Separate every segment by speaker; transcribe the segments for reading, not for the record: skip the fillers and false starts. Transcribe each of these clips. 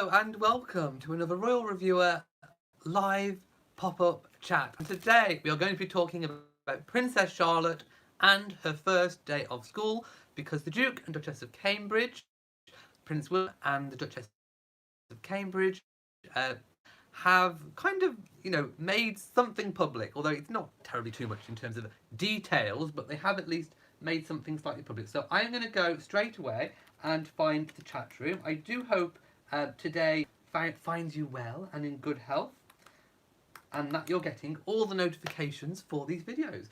Speaker 1: Hello and welcome to another Royal Reviewer live pop-up chat. And today we are going to be talking about Princess Charlotte and her first day of school, because the Duke and Duchess of Cambridge, Prince William and the Duchess of Cambridge, have kind of, made something public, although it's not terribly too much in terms of details, but they have at least made something slightly public. So I'm going to go straight away and find the chat room. I do hope today finds you well and in good health, and that you're getting all the notifications for these videos.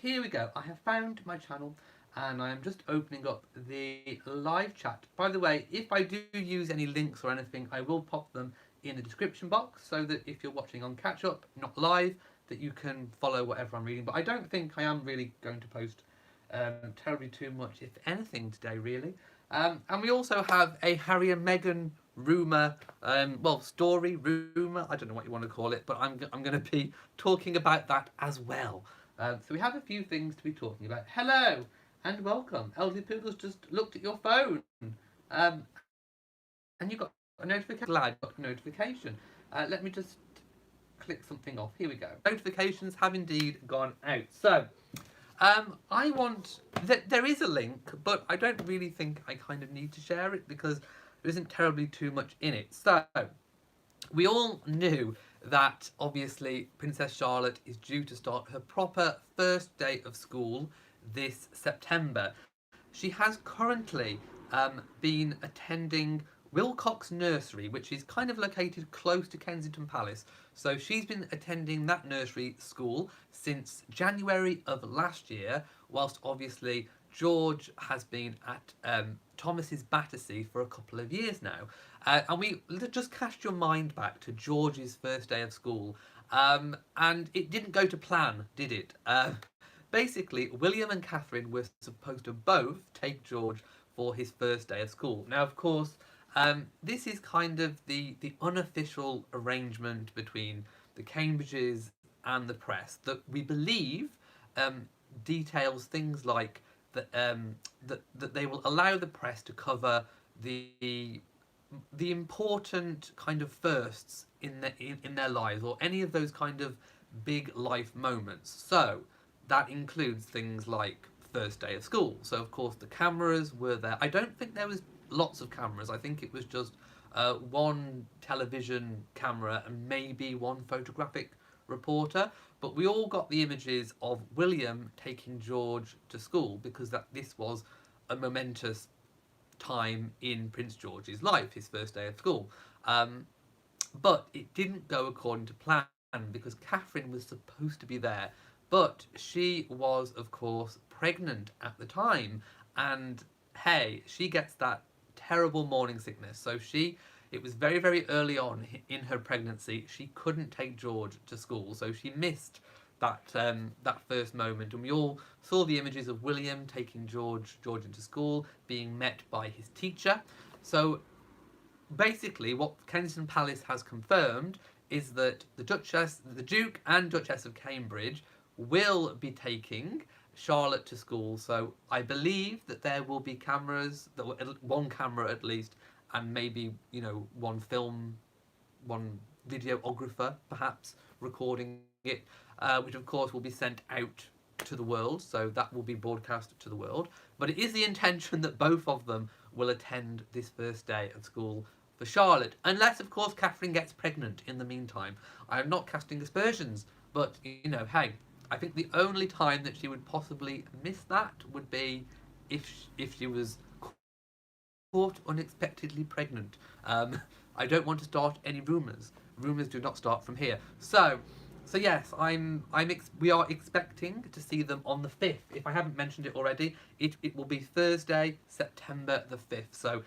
Speaker 1: Here we go. I have found my channel and I am just opening up the live chat. By the way, if I do use any links or anything, I will pop them in the description box so that if you're watching on catch up, not live, that you can follow whatever I'm reading. But I don't think I am really going to post terribly too much, if anything, today really. And we also have a Harry and Meghan rumour, story, rumour, I don't know what you want to call it, but I'm going to be talking about that as well. So we have a few things to be talking about. Hello and welcome. Elliot Poodle's just looked at your phone and you got a notification. Glad you got a notification. Let me just click something off. Here we go. Notifications have indeed gone out. So I want there is a link, but I don't really think I kind of need to share it because there isn't terribly too much in it. So we all knew that obviously Princess Charlotte is due to start her proper first day of school this September. She has currently been attending Wilcox Nursery, which is kind of located close to Kensington Palace. So she's been attending that nursery school since January of last year, whilst obviously George has been at Thomas's Battersea for a couple of years now. And we just cast your mind back to George's first day of school. And it didn't go to plan, did it? Basically, William and Catherine were supposed to both take George for his first day of school. Now, of course, this is kind of the unofficial arrangement between the Cambridges and the press that we believe details things like that that they will allow the press to cover the important kind of firsts in their lives, or any of those kind of big life moments. So that includes things like first day of school. So of course the cameras were there. I don't think there was lots of cameras. I think it was just one television camera and maybe one photographic reporter. But we all got the images of William taking George to school because this was a momentous time in Prince George's life, his first day of school. But it didn't go according to plan because Catherine was supposed to be there, but she was, of course, pregnant at the time, and hey, she gets that terrible morning sickness. So it was very, very early on in her pregnancy. She couldn't take George to school, so she missed that first moment. And we all saw the images of William taking George into school, being met by his teacher. So basically, what Kensington Palace has confirmed is that the Duke and Duchess of Cambridge will be taking Charlotte to school. So I believe that there will be cameras, one camera at least, and maybe one videographer perhaps recording it, which of course will be sent out to the world. So that will be broadcast to the world. But it is the intention that both of them will attend this first day of school for Charlotte, unless of course Catherine gets pregnant in the meantime. I am not casting aspersions, but hey, I think the only time that she would possibly miss that would be if she was caught unexpectedly pregnant. I don't want to start any rumours. Rumours do not start from here. So yes, we are expecting to see them on the 5th. If I haven't mentioned it already, it will be Thursday, September the 5th. So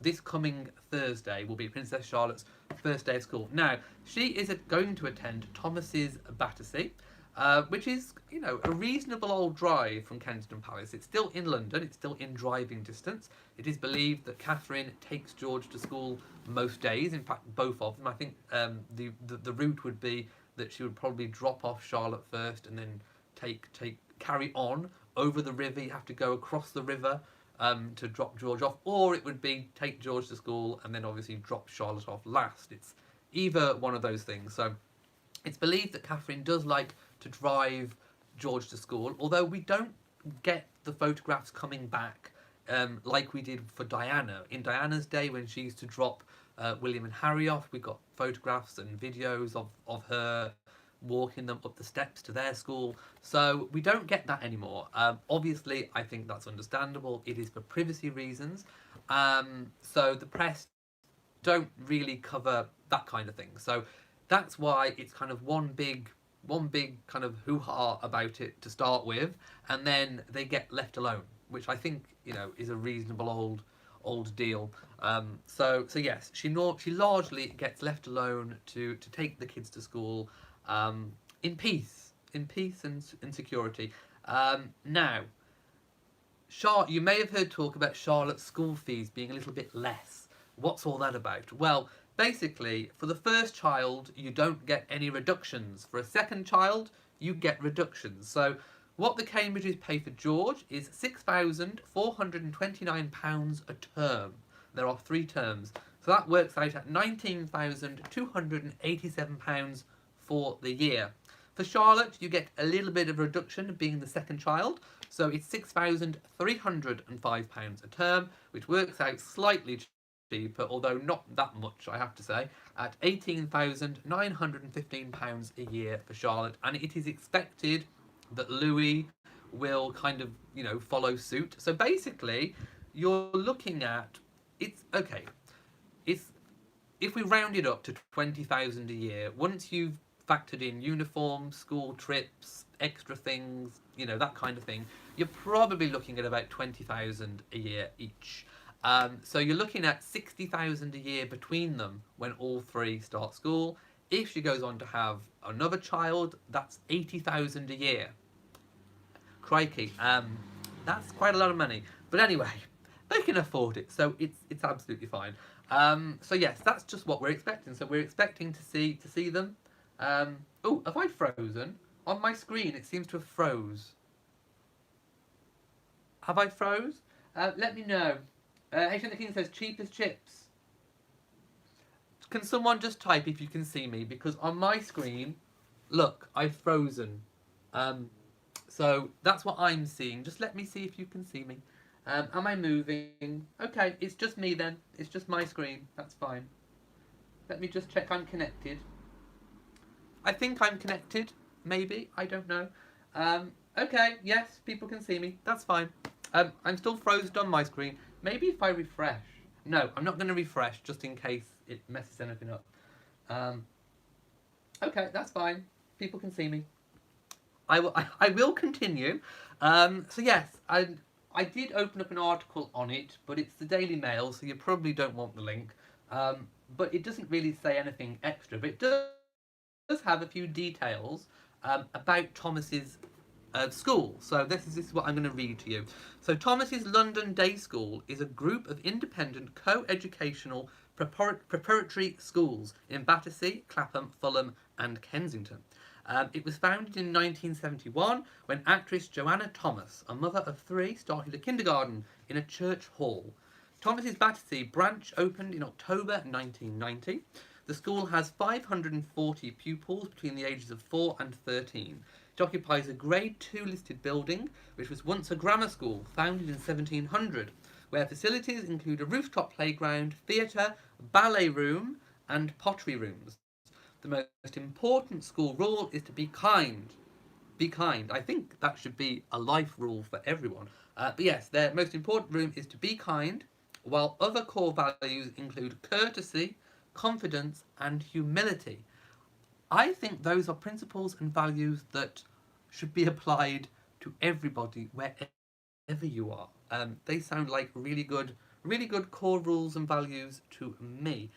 Speaker 1: this coming Thursday will be Princess Charlotte's first day of school. Now, she is going to attend Thomas's Battersea, which is, a reasonable old drive from Kensington Palace. It's still in London, it's still in driving distance. It is believed that Catherine takes George to school most days, in fact both of them. I think the route would be that she would probably drop off Charlotte first and then carry on over the river. You have to go across the river to drop George off, or it would be take George to school and then obviously drop Charlotte off last. It's either one of those things. So it's believed that Catherine does like to drive George to school, although we don't get the photographs coming back like we did for Diana. In Diana's day, when she used to drop William and Harry off, we got photographs and videos of her walking them up the steps to their school. So we don't get that anymore. Obviously, I think that's understandable. It is for privacy reasons. So the press don't really cover that kind of thing. So that's why it's kind of one big kind of hoo-ha about it to start with, and then they get left alone, which I think, you know, is a reasonable old deal. So yes, she largely gets left alone to take the kids to school in peace and security. Now, you may have heard talk about Charlotte's school fees being a little bit less. What's all that about? Well, basically, for the first child, you don't get any reductions. For a second child, you get reductions. So what the Cambridges pay for George is £6,429 a term. There are 3 terms. So that works out at £19,287 for the year. For Charlotte, you get a little bit of reduction being the second child. So it's £6,305 a term, which works out slightly cheaper, although not that much, I have to say, at £18,915 a year for Charlotte. And it is expected that Louis will kind of, you know, follow suit. So basically, you're looking at, it's okay. If we round it up to 20,000 a year, once you've factored in uniforms, school trips, extra things, you know, that kind of thing, you're probably looking at about 20,000 a year each. So you're looking at 60,000 a year between them when all 3 start school. If she goes on to have another child, that's 80,000 a year. Crikey, that's quite a lot of money. But anyway, they can afford it, so it's absolutely fine. So yes, that's just what we're expecting. So we're expecting to see them. Oh, have I frozen? On my screen, it seems to have froze. Have I froze? Let me know. Asian the King says cheap as chips. Can someone just type if you can see me? Because on my screen, look, I've frozen. So that's what I'm seeing. Just let me see if you can see me. Am I moving? Okay, it's just me then. It's just my screen. That's fine. Let me just check I'm connected. I think I'm connected. Maybe. I don't know. Okay, yes, people can see me. That's fine. I'm still frozen on my screen. Maybe if I refresh. No, I'm not going to refresh just in case it messes anything up. Okay, that's fine. People can see me. I will continue. So yes, I did open up an article on it, but it's the Daily Mail, so you probably don't want the link. But it doesn't really say anything extra, but it does have a few details about Thomas's school. So this is what I'm going to read to you. So Thomas's London Day School is a group of independent co-educational preparatory schools in Battersea, Clapham, Fulham and Kensington. It was founded in 1971 when actress Joanna Thomas, a mother of 3, started a kindergarten in a church hall. Thomas's Battersea branch opened in October 1990. The school has 540 pupils between the ages of 4 and 13. It occupies a Grade 2 listed building, which was once a grammar school, founded in 1700, where facilities include a rooftop playground, theatre, ballet room, and pottery rooms. The most important school rule is to be kind. Be kind. I think that should be a life rule for everyone. But yes, their most important rule is to be kind, while other core values include courtesy, confidence, and humility. I think those are principles and values that should be applied to everybody, wherever you are. They sound like really good core rules and values to me.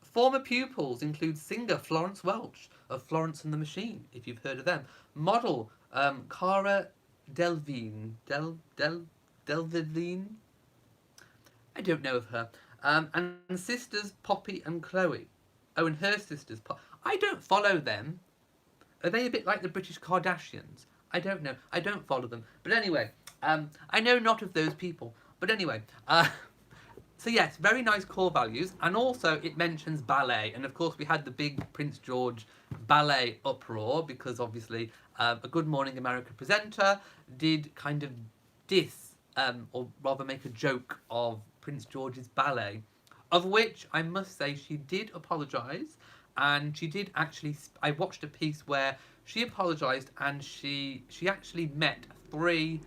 Speaker 1: Former pupils include singer Florence Welch of Florence and the Machine, if you've heard of them. Model Cara Delevingne. Delevingne? I don't know of her. And sisters Poppy and Chloe. Oh, and her sisters. I don't follow them. Are they a bit like the British Kardashians? I don't know. I don't follow them. But anyway, I know not of those people. But anyway, so yes, very nice core values. And also it mentions ballet. And of course we had the big Prince George ballet uproar because obviously a Good Morning America presenter did kind of diss, or rather make a joke of Prince George's ballet, of which I must say she did apologise. And she did actually, I watched a piece where she apologised and she actually met three,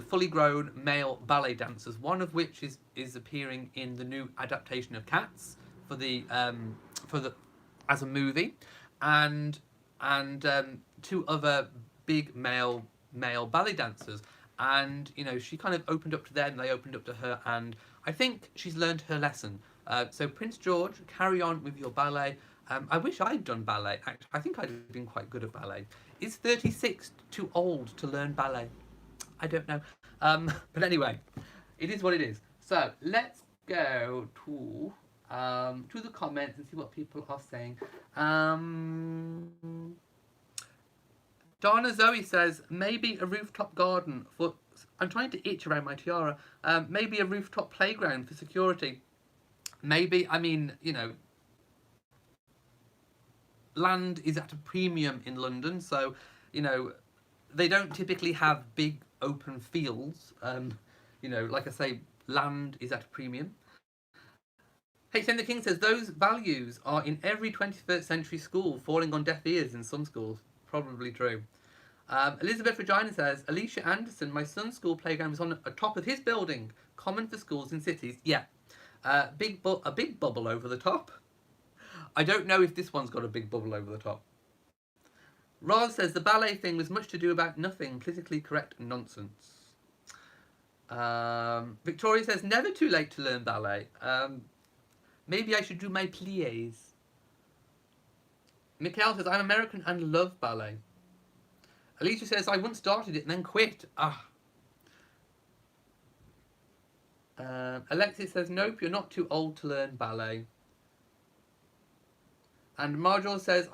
Speaker 1: fully grown male ballet dancers. One of which is appearing in the new adaptation of Cats for the as a movie, and two other big male ballet dancers. And she kind of opened up to them. They opened up to her, and I think she's learned her lesson. So Prince George, carry on with your ballet. I wish I'd done ballet. I think I'd have been quite good at ballet. Is 36 too old to learn ballet? I don't know. But anyway, it is what it is. So let's go to the comments and see what people are saying. Donna Zoe says, maybe a rooftop garden for... I'm trying to itch around my tiara. Maybe a rooftop playground for security. Maybe, land is at a premium in London, so, they don't typically have big open fields. Like I say, land is at a premium. HM the King says, those values are in every 21st century school, falling on deaf ears in some schools. Probably true. Elizabeth Regina says, Alicia Anderson, my son's school playground was on the top of his building. Common for schools in cities. Yeah. A big bubble over the top. I don't know if this one's got a big bubble over the top. Roz says, the ballet thing was much to do about nothing. Politically correct nonsense. Victoria says, never too late to learn ballet. Maybe I should do my pliés. Mikhail says, I'm American and love ballet. Alicia says, I once started it and then quit. Alexis says, nope, you're not too old to learn ballet. And Marjorie says,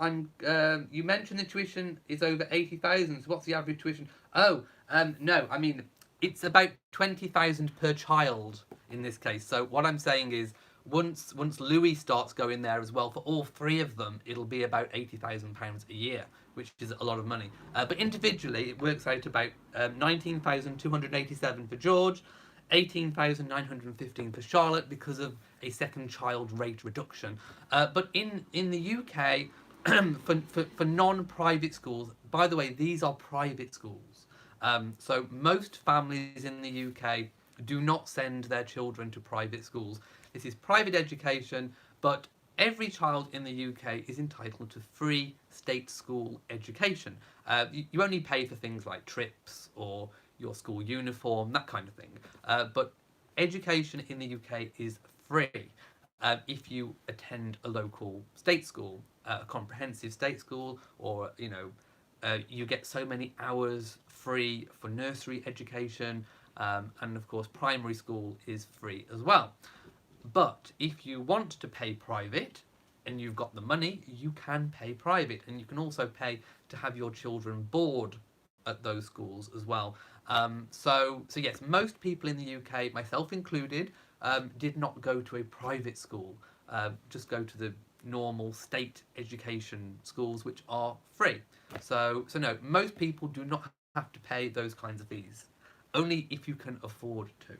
Speaker 1: you mentioned the tuition is over 80,000, so what's the average tuition? No, I mean, it's about 20,000 per child in this case. So what I'm saying is, once Louis starts going there as well, for all three of them, it'll be about £80,000 a year, which is a lot of money. But individually, it works out about 19,287 for George, 18,915 for Charlotte because of a second child rate reduction. But in the UK, for non-private schools, by the way, these are private schools. So most families in the UK do not send their children to private schools. This is private education, but every child in the UK is entitled to free state school education. You only pay for things like trips or your school uniform, that kind of thing. But education in the UK is free if you attend a local state school, a comprehensive state school, or you get so many hours free for nursery education, and of course primary school is free as well. But if you want to pay private and you've got the money, you can pay private, and you can also pay to have your children board at those schools as well. So yes, most people in the UK, myself included, did not go to a private school, just go to the normal state education schools, which are free. So no, most people do not have to pay those kinds of fees, only if you can afford to.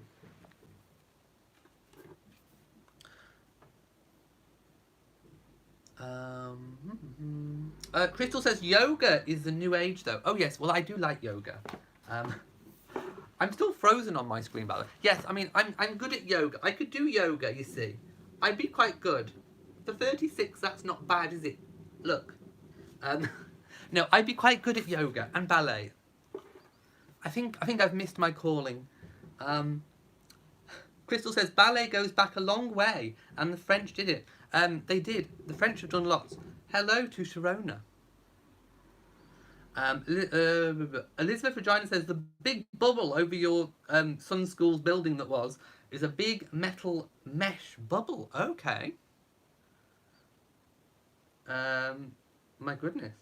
Speaker 1: Crystal says yoga is the new age though. Oh yes, well I do like yoga. I'm still frozen on my screen, by the way. Yes, I mean I'm good at yoga. I could do yoga, you see. I'd be quite good. For 36, that's not bad, is it? Look. No, I'd be quite good at yoga and ballet. I think I've missed my calling. Crystal says ballet goes back a long way, and the French did it. They did. The French have done lots. Hello to Sharona. Elizabeth Regina says the big bubble over your son's school's building is a big metal mesh bubble. Okay. My goodness.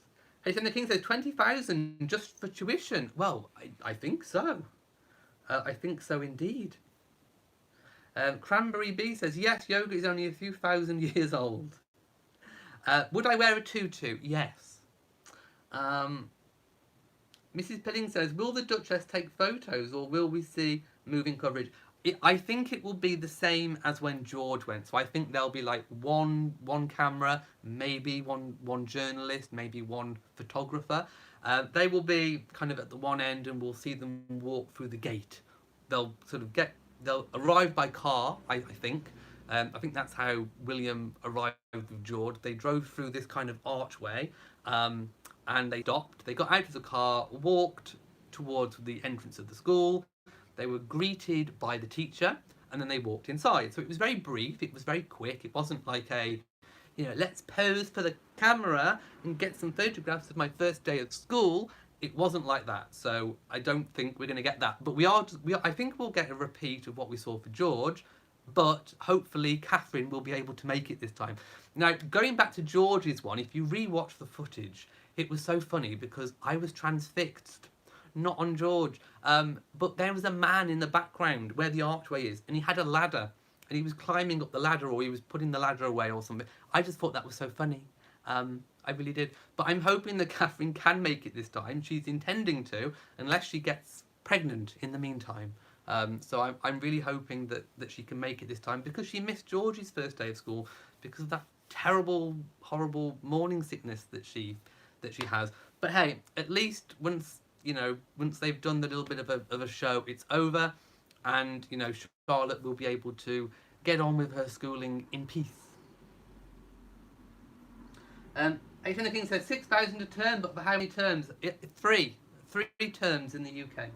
Speaker 1: Hey, the King says 20,000 just for tuition. Well, I think so. I think so indeed. Cranberry Bee says, yes, yoga is only a few thousand years old. Would I wear a tutu? Yes. Um, Mrs. Pilling says, will the Duchess take photos or will we see moving coverage? I think it will be the same as when George went. So I think there'll be like one camera, maybe one journalist, maybe one photographer. They will be kind of at the one end and we'll see them walk through the gate. They'll sort of they'll arrive by car, I think. I think that's how William arrived with George. They drove through this kind of archway. And they stopped. They got out of the car, walked towards the entrance of the school. They were greeted by the teacher, and then they walked inside. So it was very brief. It was very quick. It wasn't like let's pose for the camera and get some photographs of my first day of school. It wasn't like that. So I don't think we're going to get that. But I think we'll get a repeat of what we saw for George. But hopefully Catherine will be able to make it this time. Now, going back to George's one, if you re-watch the footage, it was so funny because I was transfixed, not on George. But there was a man in the background where the archway is, and he had a ladder, and he was climbing up the ladder, or he was putting the ladder away or something. I just thought that was so funny. I really did. But I'm hoping that Catherine can make it this time. She's intending to, unless she gets pregnant in the meantime. So I'm really hoping that she can make it this time because she missed George's first day of school because of that terrible, horrible morning sickness that she has. But hey, at least once they've done the little bit of a show, it's over, and Charlotte will be able to get on with her schooling in peace. Aidan King says 6,000 a term, but for how many terms? Three terms in the UK.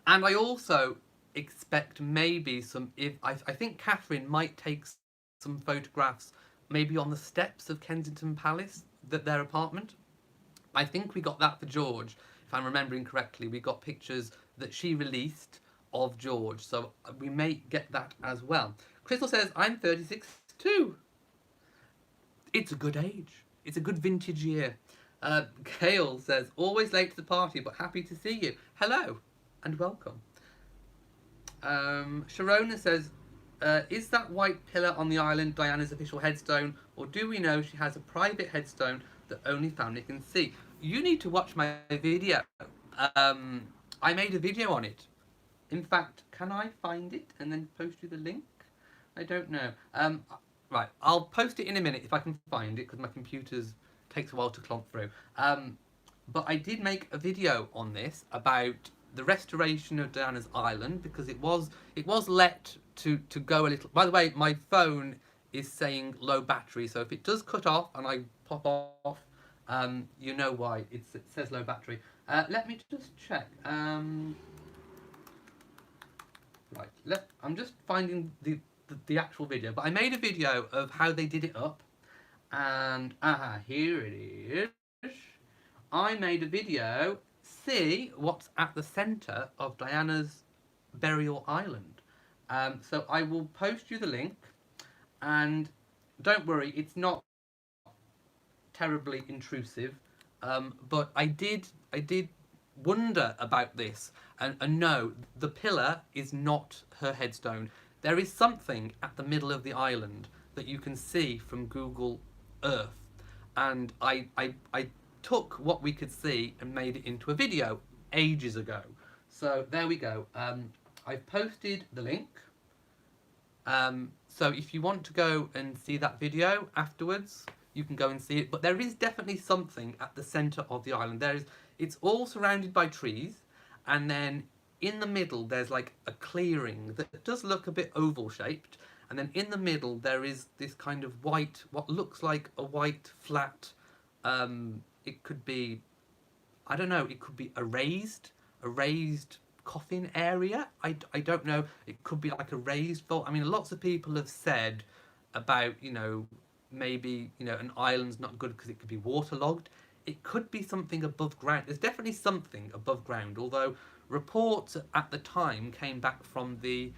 Speaker 1: And I also expect maybe I think Catherine might take some photographs maybe on the steps of Kensington Palace, their apartment. I think we got that for George, if I'm remembering correctly. We got pictures that she released of George, so we may get that as well. Crystal says, I'm 36 too. It's a good age. It's a good vintage year. Kale says, always late to the party, but happy to see you. Hello, and welcome. Sharona says, is that white pillar on the island Diana's official headstone, or do we know she has a private headstone that only family can see? You need to watch my video. I made a video on it. In fact, can I find it and then post you the link? I don't know. Right, I'll post it in a minute if I can find it, because my computer's takes a while to clomp through. But I did make a video on this about the restoration of Diana's island, because it was let to go a little. By the way, my phone is saying low battery, so if it does cut off and I pop off, you know why. It says low battery. Let me just check. Right, I'm just finding the actual video, but I made a video of how they did it up. And here it is. I made a video. See what's at the centre of Diana's burial island. So I will post you the link, and don't worry, it's not terribly intrusive. But I did wonder about this, and no, the pillar is not her headstone. There is something at the middle of the island that you can see from Google Earth, and I took what we could see and made it into a video ages ago. So there we go. I've posted the link. So if you want to go and see that video afterwards, you can go and see it. But there is definitely something at the centre of the island. It's all surrounded by trees, and then in the middle there's like a clearing that does look a bit oval shaped, and then in the middle there is this kind of white, what looks like a white flat, it could be, I don't know, it could be a raised coffin area. I don't know, it could be like a raised vault. I mean, lots of people have said about, maybe, an island's not good because it could be waterlogged. It could be something above ground. There's definitely something above ground, although reports at the time came back from the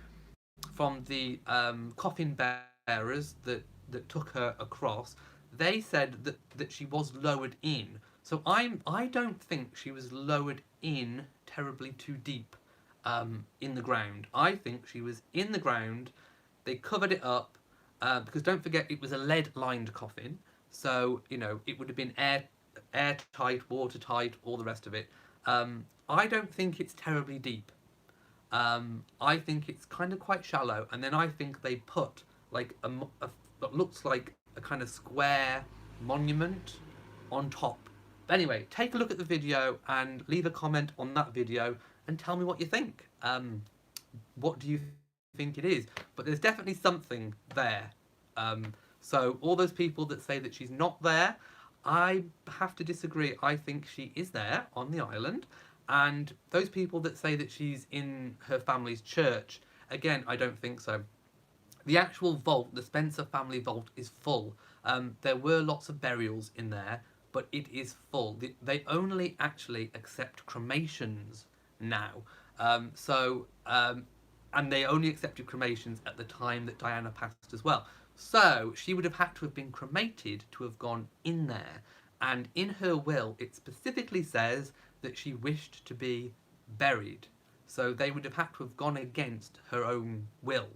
Speaker 1: coffin bearers that took her across, they said that she was lowered in. So I don't think she was lowered in terribly too deep in the ground. I think she was in the ground. They covered it up because don't forget it was a lead-lined coffin. So you know it would have been airtight, watertight, all the rest of it. I don't think it's terribly deep. I think it's kind of quite shallow, and then I think they put like what looks like a kind of square monument on top. But anyway, take a look at the video and leave a comment on that video and tell me what you think. What do you think it is? But there's definitely something there. So all those people that say that she's not there, I have to disagree. I think she is there on the island. And those people that say that she's in her family's church, again, I don't think so. The actual vault, the Spencer family vault, is full. There were lots of burials in there, but it is full. They only actually accept cremations now. And they only accepted cremations at the time that Diana passed as well. So she would have had to have been cremated to have gone in there. And in her will, it specifically says that she wished to be buried. So they would have had to have gone against her own will,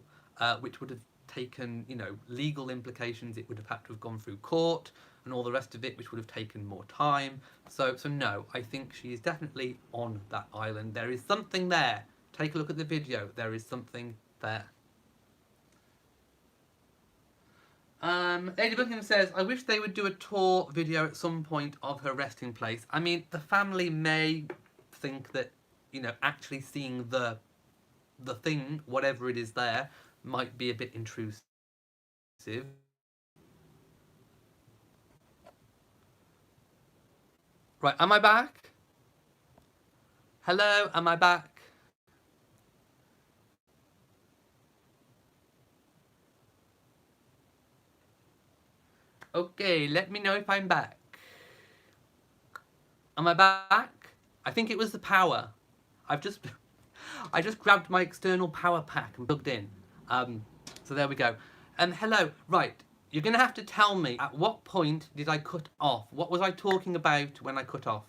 Speaker 1: which would have taken, you know, legal implications. It would have had to have gone through court and all the rest of it, which would have taken more time. So no, I think she is definitely on that island. There is something there. Take a look at the video. There is something there. Lady Buckingham says, I wish they would do a tour video at some point of her resting place. I mean, the family may think that, you know, actually seeing the thing, whatever it is there, might be a bit intrusive. Right, am I back? Hello, am I back? Okay, let me know if I'm back. Am I back? I think it was the power. I just grabbed my external power pack and plugged in. So there we go. Hello, right. You're going to have to tell me at what point did I cut off? What was I talking about when I cut off?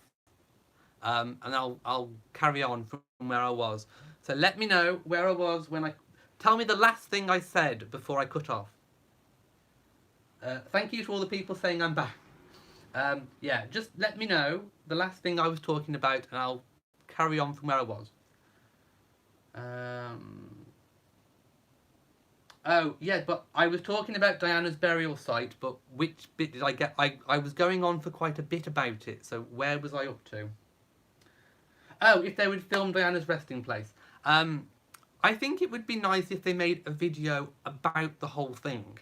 Speaker 1: And I'll carry on from where I was. So let me know where I was when I... Tell me the last thing I said before I cut off. Thank you to all the people saying I'm back. Yeah, just let me know the last thing I was talking about and I'll carry on from where I was. Oh, yeah, but I was talking about Diana's burial site, but which bit did I get? I was going on for quite a bit about it, so where was I up to? Oh, if they would film Diana's resting place. I think it would be nice if they made a video about the whole thing.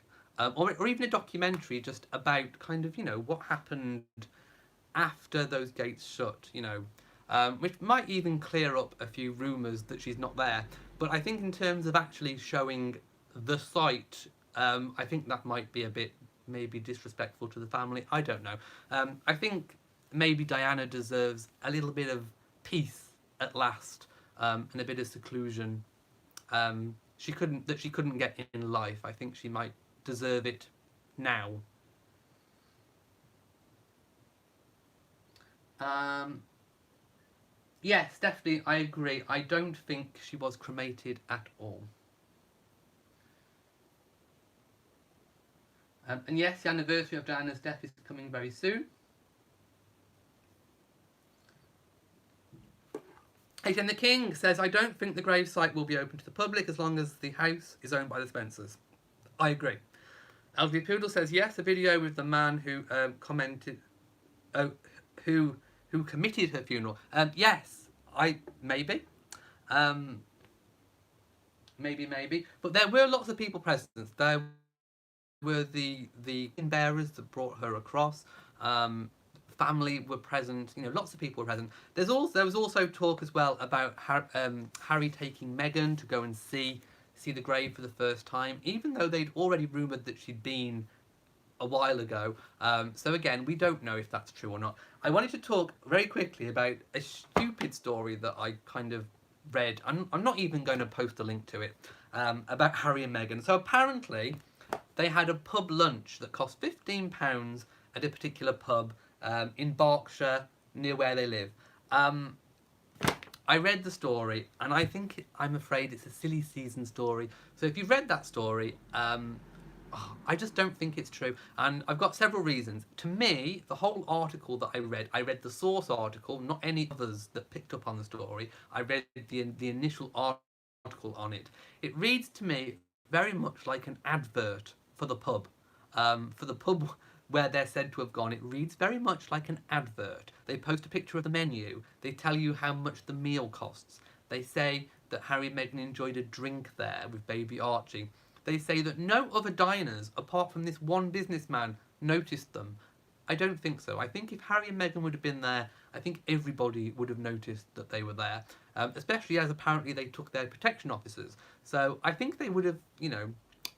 Speaker 1: Or even a documentary just about kind of, you know, what happened after those gates shut, you know, which might even clear up a few rumours that she's not there. But I think in terms of actually showing the site, I think that might be a bit maybe disrespectful to the family. I don't know. I think maybe Diana deserves a little bit of peace at last, and a bit of seclusion. She couldn't get in life. I think she might deserve it now. Yes, definitely, I agree. I don't think she was cremated at all. And yes, the anniversary of Diana's death is coming very soon. H.M. the King says, I don't think the gravesite will be open to the public as long as the house is owned by the Spencers. I agree. Elsie Poodle says, yes, a video with the man who commented, who committed her funeral. Yes, maybe. Maybe. But there were lots of people present. There were the bearers that brought her across. Family were present. You know, lots of people were present. There was also talk as well about Harry taking Meghan to go and see the grave for the first time, even though they'd already rumoured that she'd been a while ago. So again, we don't know if that's true or not. I wanted to talk very quickly about a stupid story that I kind of read. I'm not even going to post a link to it, about Harry and Meghan. So apparently, They had a pub lunch that cost £15 at a particular pub in Berkshire, near where they live. I read the story, and I'm afraid it's a silly season story. So if you've read that story, I just don't think it's true. And I've got several reasons. To me, the whole article that I read the source article, not any others that picked up on the story. I read the initial article on it. It reads to me very much like an advert for the pub. For the pub where they're said to have gone, it reads very much like an advert. They post a picture of the menu. They tell you how much the meal costs. They say that Harry and Meghan enjoyed a drink there with baby Archie. They say that no other diners, apart from this one businessman, noticed them. I don't think so. I think if Harry and Meghan would have been there, I think everybody would have noticed that they were there, especially as apparently they took their protection officers. So I think they would have,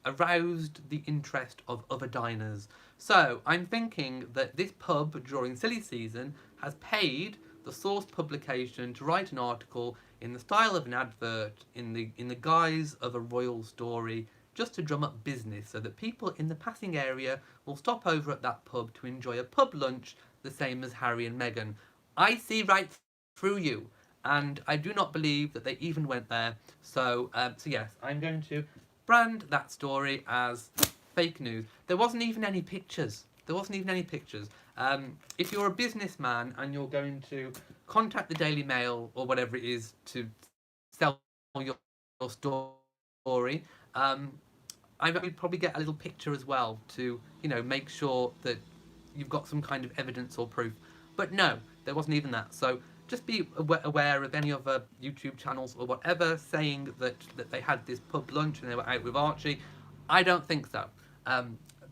Speaker 1: aroused the interest of other diners. So I'm thinking that this pub during silly season has paid the source publication to write an article in the style of an advert, in the guise of a royal story, just to drum up business so that people in the passing area will stop over at that pub to enjoy a pub lunch the same as Harry and Meghan. I see right through you, and I do not believe that they even went there. So yes, I'm going to brand that story as fake news. There wasn't even any pictures. If you're a businessman and you're going to contact the Daily Mail or whatever it is to sell your story, I would probably get a little picture as well to, make sure that you've got some kind of evidence or proof. But no, there wasn't even that. So just be aware of any other YouTube channels or whatever saying that they had this pub lunch and they were out with Archie. I don't think so.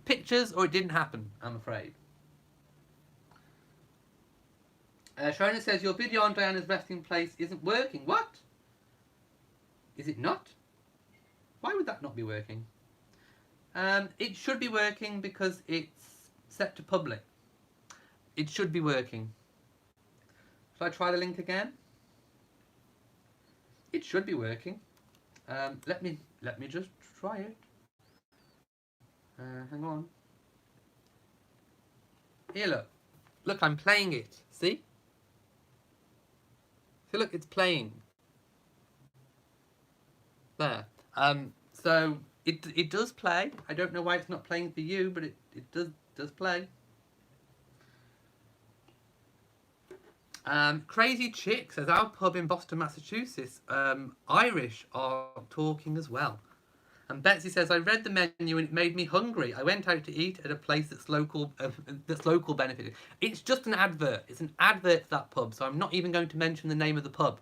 Speaker 1: Pictures, or it didn't happen, I'm afraid. Sharona says, your video on Diana's resting place isn't working. What? Is it not? Why would that not be working? It should be working because it's set to public. It should be working. Shall I try the link again? It should be working. Let me just try it. Hang on. Here, look. Look, I'm playing it. See? See, look, it's playing. There. So it does play. I don't know why it's not playing for you, but it does play. Crazy Chick says, our pub in Boston, Massachusetts, Irish are talking as well. And Betsy says, I read the menu and it made me hungry. I went out to eat at a place that's local benefited. It's just an advert. It's an advert for that pub, so I'm not even going to mention the name of the pub.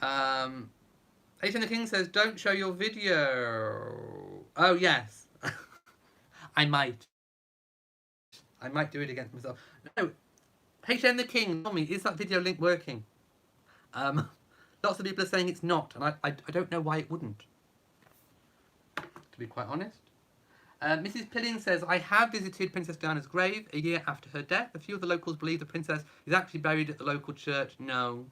Speaker 1: Asian the King says, don't show your video. Oh, yes. I might do it against myself. No, HN the King, tell me, is that video link working? Lots of people are saying it's not, and I don't know why it wouldn't, to be quite honest. Mrs. Pilling says, I have visited Princess Diana's grave a year after her death. A few of the locals believe the princess is actually buried at the local church. No.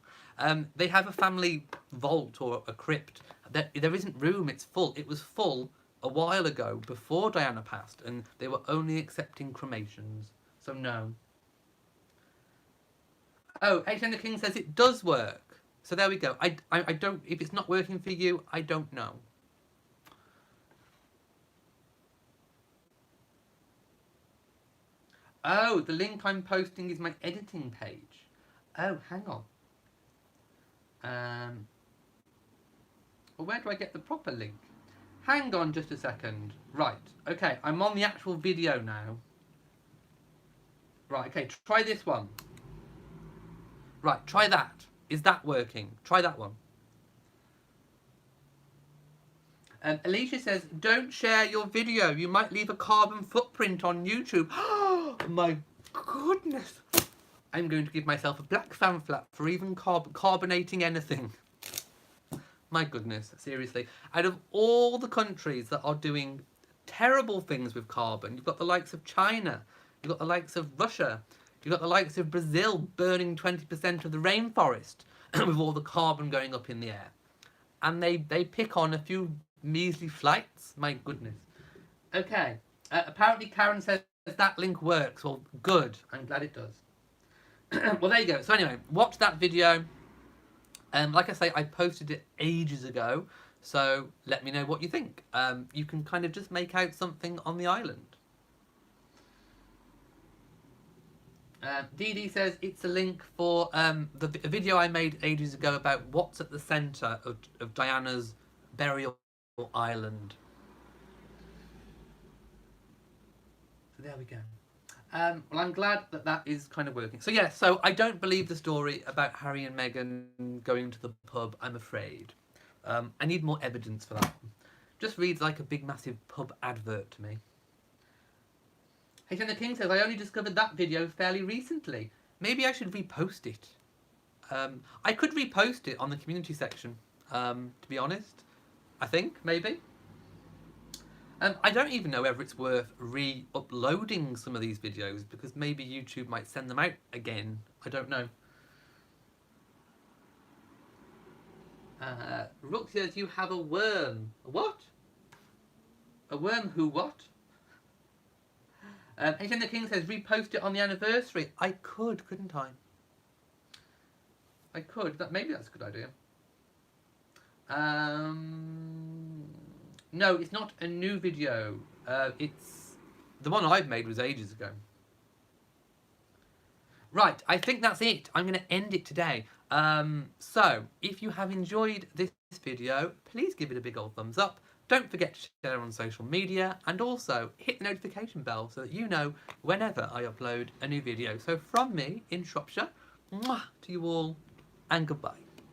Speaker 1: They have a family vault or a crypt. There isn't room, it's full. It was full a while ago, before Diana passed, and they were only accepting cremations. So no. Oh, HN the King says it does work. So there we go. I don't, if it's not working for you, I don't know. Oh, the link I'm posting is my editing page. Oh, hang on. Well, where do I get the proper link? Hang on just a second. Right, okay, I'm on the actual video now. Right, okay, try this one. Right, try that. Is that working? Try that one. Alicia says, don't share your video. You might leave a carbon footprint on YouTube. Oh, my goodness. I'm going to give myself a black fan flap for even carbonating anything. My goodness, seriously. Out of all the countries that are doing terrible things with carbon, you've got the likes of China, you've got the likes of Russia, you've got the likes of Brazil burning 20% of the rainforest with all the carbon going up in the air. And they pick on a few measly flights. My goodness. Okay. Apparently Karen says that link works. Well, good. I'm glad it does. Well, there you go. So anyway, watch that video. Like I say, I posted it ages ago. So let me know what you think. You can kind of just make out something on the island. Dee Dee says it's a link for the video I made ages ago about what's at the centre of Diana's burial island. So there we go. Well, I'm glad that that is kind of working. So yeah, so I don't believe the story about Harry and Meghan going to the pub, I'm afraid. I need more evidence for that. Just reads like a big massive pub advert to me. Hey, the King says, I only discovered that video fairly recently. Maybe I should repost it. I could repost it on the community section, to be honest. I think, maybe. I don't even know whether it's worth re-uploading some of these videos, because maybe YouTube might send them out again. I don't know. Rook says, you have a worm. A what? A worm who what? H.M. the King says, repost it on the anniversary. I could, couldn't I? I could. Maybe that's a good idea. No, it's not a new video. It's... The one I've made was ages ago. Right, I think that's it. I'm going to end it today. So, if you have enjoyed this video, please give it a big old thumbs up. Don't forget to share on social media, and also hit the notification bell so that you know whenever I upload a new video. So from me in Shropshire, mwah, to you all, and goodbye.